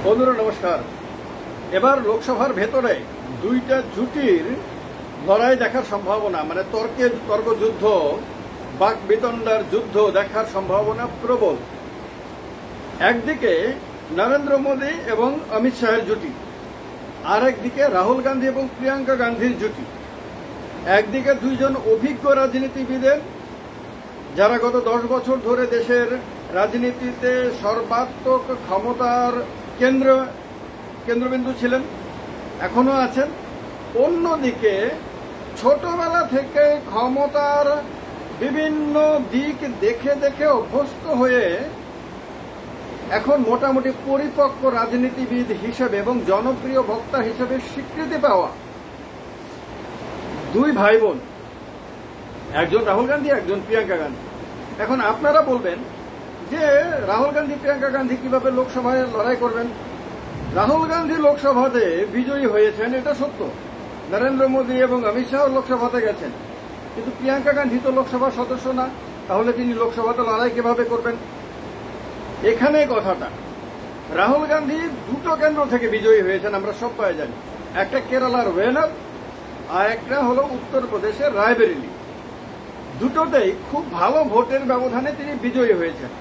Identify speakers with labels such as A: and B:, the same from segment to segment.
A: বন্ধুরা নমস্কার। এবার লোকসভার ভেতরে দুইটা জুটির লড়াই দেখার সম্ভাবনা, মানে তর্কযুদ্ধ, বাকবিতণ্ডার যুদ্ধ দেখার সম্ভাবনা প্রবল। একদিকে নরেন্দ্র মোদী এবং অমিত শাহের জুটি, আর একদিকে রাহুল গান্ধী এবং প্রিয়াঙ্কা গান্ধীর জুটি। একদিকে দুইজন অভিজ্ঞ রাজনীতিবিদের, যারা গত 10 বছর ধরে দেশের রাজনীতিতে সর্বাত্মক ক্ষমতার কেন্দ্রবিন্দু ছিলেন, এখনো আছেন। অন্যদিকে ছোটবেলা থেকে ক্ষমতার বিভিন্ন দিক দেখে দেখে অভ্যস্ত হয়ে এখন মোটামুটি পরিপক্ক রাজনীতিবিদ হিসেবে এবং জনপ্রিয় বক্তা হিসেবে স্বীকৃতি পাওয়া দুই ভাই বোন, একজন রাহুল গান্ধী, একজন প্রিয়াঙ্কা গান্ধী। এখন আপনারা বলবেন যে রাহুল গান্ধী প্রিয়াঙ্কা গান্ধী কিভাবে লোকসভায় লড়াই করবেন? রাহুল গান্ধী লোকসভাতে বিজয়ী হয়েছেন, এটা সত্য। নরেন্দ্র মোদী এবং অমিত শাহ লোকসভাতে গেছেন, কিন্তু প্রিয়াঙ্কা গান্ধী তো লোকসভার সদস্য না, তাহলে তিনি লোকসভাতে লড়াই কিভাবে করবেন? এখানে কথাটা, রাহুল গান্ধী দুটো কেন্দ্র থেকে বিজয়ী হয়েছেন, আমরা সবাই জানি। একটা কেরালার ওয়েনার, আর একটা হলো উত্তরপ্রদেশের রায়বেরেলি। দুটোতেই খুব ভালো ভোটের ব্যবধানে তিনি বিজয়ী হয়েছেন।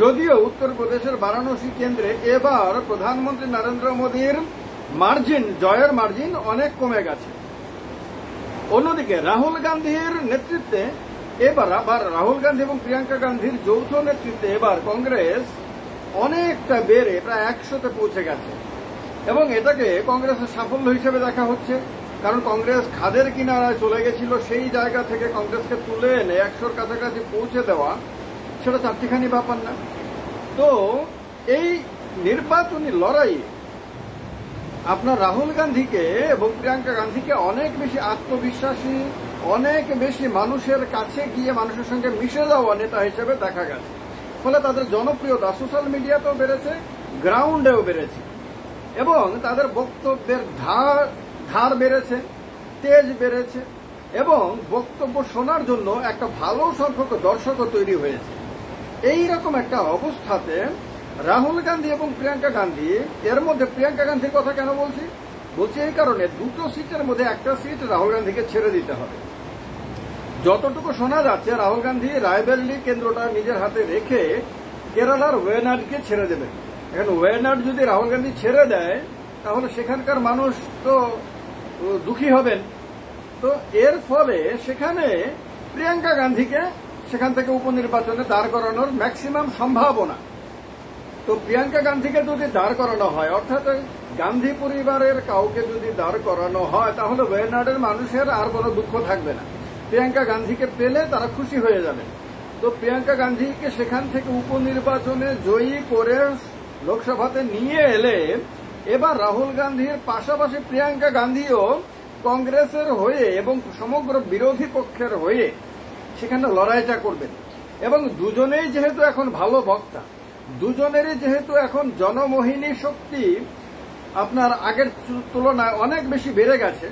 A: যদিও উত্তরপ্রদেশের বারাণসী কেন্দ্রে এবার প্রধানমন্ত্রী নরেন্দ্র মোদীর জয়ের মার্জিন অনেক কমে গেছে। অন্যদিকে রাহুল গান্ধীর নেতৃত্বে আবার রাহুল গান্ধী এবং প্রিয়াঙ্কা গান্ধীর যৌথ নেতৃত্বে এবার কংগ্রেস অনেকটা বেড়ে প্রায় 100-তে পৌঁছে গেছে, এবং এটাকে কংগ্রেসের সাফল্য হিসেবে দেখা হচ্ছে। কারণ কংগ্রেস খাদের কিনারায় চলে গেছিল, সেই জায়গা থেকে কংগ্রেসকে তুলে এনে 100-র কাছাকাছি পৌঁছে দেওয়া, সেটা চারটিখানি ব্যাপার না। তো এই নির্বাচনী লড়াইয়ে আপনার রাহুল গান্ধীকে এবং প্রিয়াঙ্কা গান্ধীকে অনেক বেশি আত্মবিশ্বাসী, অনেক বেশি মানুষের কাছে গিয়ে মানুষের সঙ্গে মিশে যাওয়া নেতা হিসেবে দেখা গেছে। ফলে তাদের জনপ্রিয়তা সোশ্যাল মিডিয়াতেও বেড়েছে, গ্রাউন্ডেও বেড়েছে, এবং তাদের বক্তব্যের ধার বেড়েছে, তেজ বেড়েছে, এবং বক্তব্য শোনার জন্য একটা ভালো সংখ্যক দর্শকও তৈরি হয়েছে। এইরকম একটা অবস্থাতে রাহুল গান্ধী এবং প্রিয়াঙ্কা গান্ধী, এর মধ্যে প্রিয়াঙ্কা গান্ধীর কথা কেন বলছি এই কারণে, দুটো সিটের মধ্যে একটা সিট রাহুল গান্ধীকে ছেড়ে দিতে হবে। যতটুকু শোনা যাচ্ছে, রাহুল গান্ধী রায়বেরেলি কেন্দ্রটা নিজের হাতে রেখে কেরালার ওয়েনাডকে ছেড়ে দেবেন। এখন ওয়েনাড যদি রাহুল গান্ধী ছেড়ে দেয়, তাহলে সেখানকার মানুষ তো দুঃখী হবেন। তো এর ফলে সেখানে প্রিয়াঙ্কা গান্ধীকে সেখান থেকে উপনির্বাচনে দাঁড় করানোর ম্যাক্সিমাম সম্ভাবনা। তো প্রিয়াঙ্কা গান্ধীকে যদি দাঁড় করানো হয়, অর্থাৎ গান্ধী পরিবারের কাউকে যদি দাঁড় করানো হয়, তাহলে ওয়েনাডের মানুষের আর কোনো দুঃখ থাকবে না। প্রিয়াঙ্কা গান্ধীকে পেলে তারা খুশি হয়ে যাবে। তো প্রিয়াঙ্কা গান্ধীকে সেখান থেকে উপনির্বাচনে জয়ী করে লোকসভাতে নিয়ে এলে এবার রাহুল গান্ধীর পাশাপাশি প্রিয়াঙ্কা গান্ধীও কংগ্রেসের হয়ে এবং সমগ্র বিরোধী পক্ষের হয়ে সেখানে লড়াইটা করবেন। এবং দুজনেই যেহেতু এখন ভালো বক্তা, দুজনেরই যেহেতু এখন জনমোহিনী শক্তি আপনার আগের তুলনায় অনেক বেশি বেড়ে গেছে,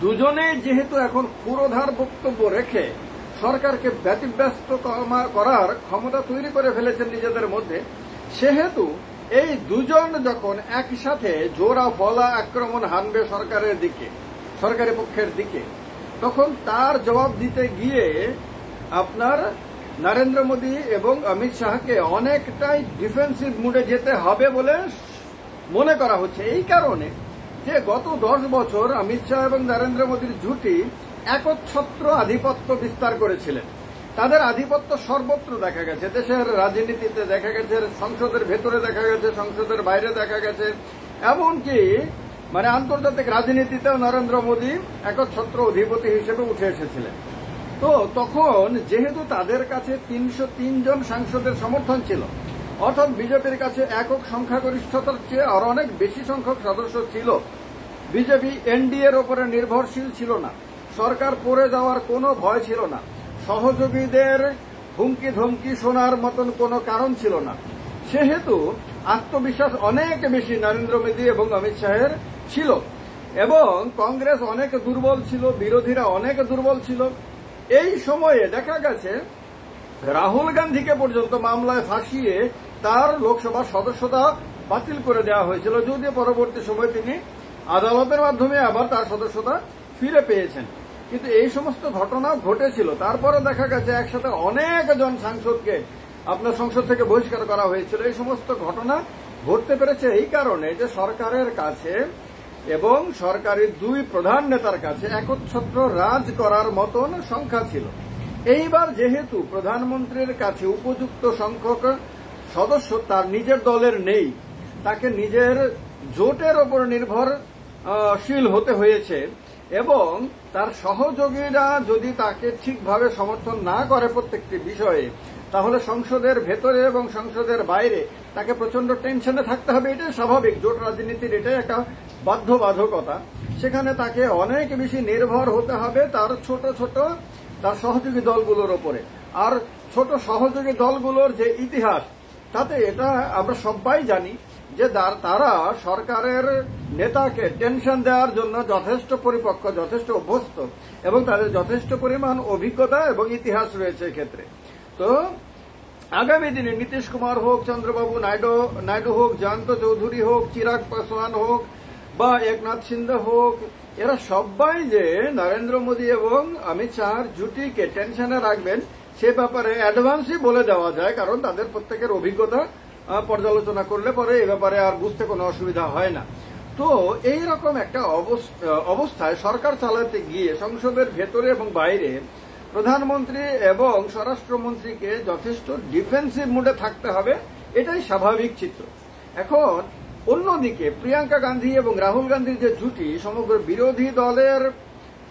A: দুজনেই যেহেতু এখন পুরোধার বক্তব্য রেখে সরকারকে ব্যতিব্যস্ত করার ক্ষমতা তৈরি করে ফেলেছেন নিজেদের মধ্যে, সেহেতু এই দুজন যখন একসাথে জোড়া ফলা আক্রমণ হানবে সরকারি পক্ষের দিকে, তখন তার জবাব দিতে গিয়ে আপনার নরেন্দ্র মোদী এবং অমিত শাহকে অনেকটাই ডিফেন্সিভ মুডে যেতে হবে বলে মনে করা হচ্ছে। এই কারণে যে গত 10 বছর অমিত শাহ এবং নরেন্দ্র মোদীর জুটি একচ্ছত্র আধিপত্য বিস্তার করেছিলেন। তাদের আধিপত্য সর্বত্র দেখা গেছে, দেশের রাজনীতিতে দেখা গেছে, সংসদের ভেতরে দেখা গেছে, সংসদের বাইরে দেখা গেছে, এমনকি আন্তর্জাতিক রাজনীতিতেও নরেন্দ্র মোদী একচ্ছত্র অধিপতি হিসেবে উঠে এসেছিলেন। তো তখন যেহেতু তাদের কাছে 303 জন সাংসদের সমর্থন ছিল, অর্থাৎ বিজেপির কাছে একক সংখ্যাগরিষ্ঠতার চেয়ে আরো অনেক বেশি সংখ্যক সদস্য ছিল, বিজেপি এনডিএর ওপরে নির্ভরশীল ছিল না, সরকার পড়ে যাওয়ার কোনো ভয় ছিল না, সহযোগীদের হুমকি ধমকি শোনার মতন কোনো কারণ ছিল না, সেহেতু আত্মবিশ্বাস অনেক বেশি নরেন্দ্র মোদী এবং অমিত শাহের ছিল, এবং কংগ্রেস অনেক দুর্বল ছিল, বিরোধীরা অনেক দুর্বল ছিল। এই সময়ে দেখা গেছে রাহুল গান্ধীকে পর্যন্ত মামলায় ফাঁসিয়ে তার লোকসভার সদস্যতা বাতিল করে দেওয়া হয়েছিল, যদিও পরবর্তী সময় তিনি আদালতের মাধ্যমে আবার তার সদস্যতা ফিরে পেয়েছেন। কিন্তু এই সমস্ত ঘটনা ঘটেছিল, তারপরে দেখা গেছে একসাথে অনেকজন সাংসদকে আপনার সংসদ থেকে বহিষ্কার করা হয়েছিল। এই সমস্ত ঘটনা ঘটতে পেরেছে এই কারণে যে সরকারের কাছে এবং সরকারের দুই প্রধান নেতার কাছে একচ্ছত্র রাজ করার মতন সংখ্যা ছিল। এইবার যেহেতু প্রধানমন্ত্রীর কাছে উপযুক্ত সংখ্যক সদস্য তার নিজের দলের নেই, তাকে নিজের জোটের ওপর নির্ভরশীল হতে হয়েছে এবং তার সহযোগীরা যদি তাকে ঠিকভাবে সমর্থন না করে প্রত্যেকটি বিষয়ে, তাহলে সংসদের ভেতরে এবং সংসদের বাইরে তাকে প্রচন্ড টেনশনে থাকতে হবে। এটাই স্বাভাবিক, জোট রাজনীতির এটাই একটা বাধ্যবাধকতা। সেখানে তাকে অনেক বেশি নির্ভর হতে হবে তার ছোট ছোট তার সহযোগী দলগুলোর ওপরে। আর ছোট সহযোগী দলগুলোর যে ইতিহাস, তাতে এটা আমরা সবাই জানি যে তারা সরকারের নেতাকে টেনশন দেওয়ার জন্য যথেষ্ট পরিপক্ক, যথেষ্ট অভ্যস্ত এবং তাদের যথেষ্ট পরিমাণ অভিজ্ঞতা এবং ইতিহাস রয়েছে ক্ষেত্রে। তো আগামী দিনে নীতিশ কুমার হোক, চন্দ্রবাবু নাইডু হোক, জয়ন্ত চৌধুরী হোক, চিরাগ পাসওয়ান হোক বা একনাথ সিন্ধে হোক, এরা সবাই যে নরেন্দ্র মোদী এবং অমিত শাহর জুটিকে টেনশনে রাখবেন সে ব্যাপারে অ্যাডভান্সই বলে দেওয়া যায়, কারণ তাদের প্রত্যেকের অভিজ্ঞতা পর্যালোচনা করলে পরে এ ব্যাপারে আর বুঝতে কোনো অসুবিধা হয় না। তো এই রকম একটা অবস্থায় সরকার চালাতে গিয়ে সংসদের ভেতরে এবং বাইরে প্রধানমন্ত্রী এবং স্বরাষ্ট্রমন্ত্রীকে যথেষ্ট ডিফেন্সিভ মুডে থাকতে হবে, এটাই স্বাভাবিক চিত্র। এখন অন্যদিকে প্রিয়াঙ্কা গান্ধী এবং রাহুল গান্ধীর যে জুটি, সমগ্র বিরোধী দলের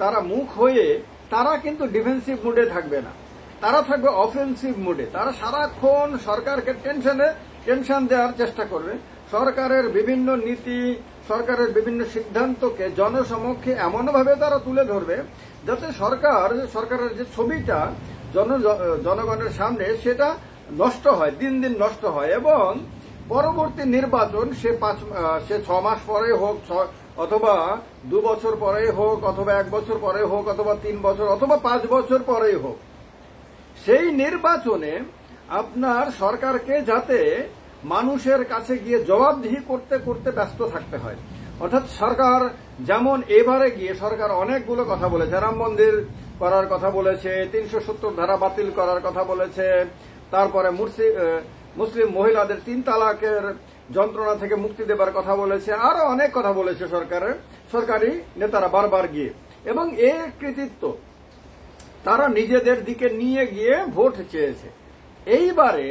A: তারা মুখ হয়ে তারা কিন্তু ডিফেন্সিভ মুডে থাকবে না, তারা থাকবে অফেন্সিভ মুডে। তারা সারাক্ষণ সরকারকে টেনশন দেওয়ার চেষ্টা করবে, সরকারের বিভিন্ন নীতি, সরকারের বিভিন্ন সিদ্ধান্তকে জনসমক্ষে এমনভাবে তারা তুলে ধরবে যাতে সরকারের যে ছবিটা জনগণের সামনে সেটা নষ্ট হয়, দিন দিন নষ্ট হয় এবং পরবর্তী নির্বাচন সে 6 মাস পরে হোক, অথবা 2 বছর পরে হোক, অথবা 1 বছর পরে হোক, অথবা 3 বছর অথবা 5 বছর পরেই হোক, সেই নির্বাচনে আপনার সরকারকে যাতে মানুষের কাছে গিয়ে জবাবদিহি করতে করতে ব্যস্ত থাকতে হয়। অর্থাৎ সরকার যেমন এবারে গিয়ে সরকার অনেকগুলো কথা বলেছে, রাম মন্দির করার কথা বলেছে, 370 ধারা বাতিল করার কথা বলেছে, তারপরে মুসলিম মহিলাদের 3 তালাকের যন্ত্রণা থেকে মুক্তি দেবার কথা বলেছে, আরো অনেক কথা বলেছে সরকারি নেতারা বারবার গিয়ে, এবং এর কৃতিত্ব তারা নিজেদের দিকে নিয়ে গিয়ে ভোট চেয়েছে। এইবারে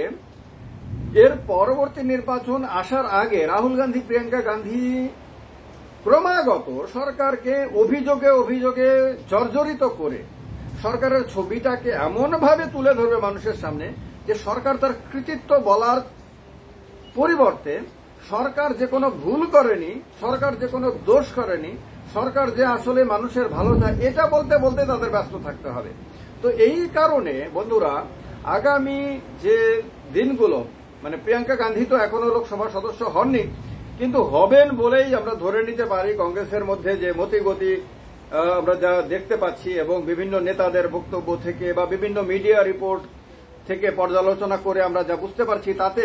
A: এর পরবর্তী নির্বাচন আসার আগে রাহুল গান্ধী, প্রিয়াঙ্কা গান্ধী ক্রমাগত সরকারকে অভিযোগে জর্জরিত করে সরকারের ছবিটাকে এমনভাবে তুলে ধরবে মানুষের সামনে যে সরকার তার কৃতিত্ব বলার পরিবর্তে সরকার যে কোনো ভুল করেনি, সরকার যে কোনো দোষ করেনি, সরকার যে আসলে মানুষের ভালো চায়, এটা বলতে বলতে তাদের ব্যস্ত থাকতে হবে। তো এই কারণে বন্ধুরা, আগামী যে দিনগুলো, মানে প্রিয়াঙ্কা গান্ধী তো এখনো লোকসভার সদস্য হননি, কিন্তু হবেন বলেই আমরা ধরে নিতে পারি। কংগ্রেসের মধ্যে যে মতিগতি আমরা যা দেখতে পাচ্ছি এবং বিভিন্ন নেতাদের বক্তব্য থেকে বা বিভিন্ন মিডিয়া রিপোর্ট থেকে পর্যালোচনা করে আমরা যা বুঝতে পারছি, তাতে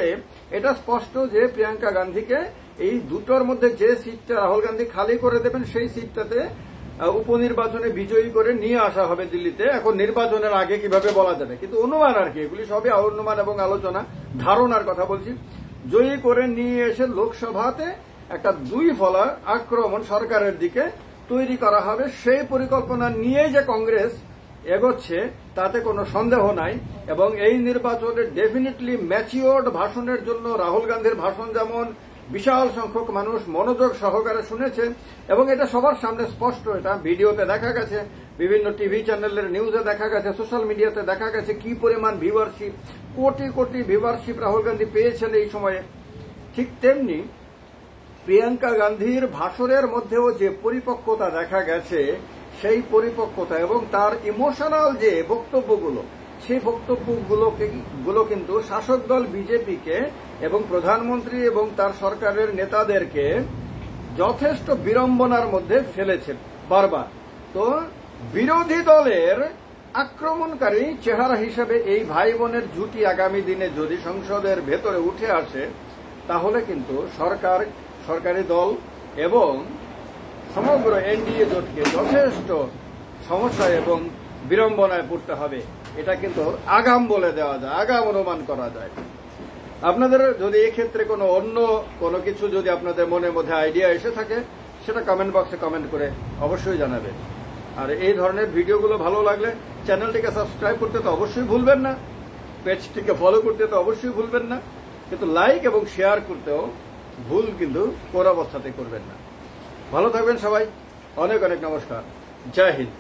A: এটা স্পষ্ট যে প্রিয়াঙ্কা গান্ধীকে এই দুটোর মধ্যে যে সিটটা রাহুল গান্ধী খালি করে দেবেন সেই সিটটাতে উপনির্বাচনে বিজয়ী করে নিয়ে আসা হবে দিল্লিতে। এখন নির্বাচনের আগে কিভাবে বলা যাবে, কিন্তু অনুমান আর কি, এগুলি সবই অনুমান এবং আলোচনা, ধারণার কথা বলছি। জয়ী করে নিয়ে এসে লোকসভাতে একটা 2 ফলা আক্রমণ সরকারের দিকে তৈরি করা হবে, সেই পরিকল্পনা নিয়ে যে কংগ্রেস এগোচ্ছে তাতে কোনো সন্দেহ নাই। এবং এই নির্বাচনে ডেফিনেটলি ম্যাচিওর্ড ভাষণের জন্য রাহুল গান্ধীর ভাষণ যেমন বিশাল সংখ্যক মানুষ মনোযোগ সহকারে শুনেছে এবং এটা সবার সামনে স্পষ্ট, এটা ভিডিওতে দেখা গেছে, বিভিন্ন টিভি চ্যানেলের নিউজে দেখা গেছে, সোশ্যাল মিডিয়াতে দেখা গেছে কি পরিমাণ ভিউয়ারশিপ, কোটি কোটি ভিউয়ারশিপ রাহুল গান্ধী পেয়েছেন এই সময়ে। ঠিক তেমনি প্রিয়াঙ্কা গান্ধীর ভাষণের মধ্যেও যে পরিপক্কতা দেখা গেছে, সেই পরিপক্কতা এবং তার ইমোশনাল যে বক্তব্যগুলো, সেই বক্তব্যগুলো কিন্তু শাসক দল বিজেপিকে এবং প্রধানমন্ত্রী এবং তার সরকারের নেতাদেরকে যথেষ্ট বিড়ম্বনার মধ্যে ফেলেছে বারবার। তো বিরোধী দলের আক্রমণকারী চেহারা হিসেবে এই ভাই বোনের জুটি আগামী দিনে যদি সংসদের ভেতরে উঠে আসে, তাহলে কিন্তু সরকারি দল এবং সমগ্র এনডিএ জোটকে যথেষ্ট সমস্যা এবং বিড়ম্বনায় পড়তে হবে। এটা কিন্তু আগাম বলে দেওয়া যায়, আগাম অনুমান করা যায়। আপনাদের যদি এক্ষেত্রে অন্য কোনো কিছু যদি আপনাদের মনের মধ্যে আইডিয়া এসে থাকে, সেটা কমেন্ট বক্সে কমেন্ট করে অবশ্যই জানাবেন। আর এই ধরনের ভিডিওগুলো ভালো লাগলে চ্যানেলটিকে সাবস্ক্রাইব করতে তো অবশ্যই ভুলবেন না, পেজটিকে ফলো করতে তো অবশ্যই ভুলবেন না, কিন্তু লাইক এবং শেয়ার করতেও ভুল কিন্তু কোন অবস্থাতে করবেন না। ভালো থাকবেন সবাই, অনেক অনেক নমস্কার, জয় হিন্দ।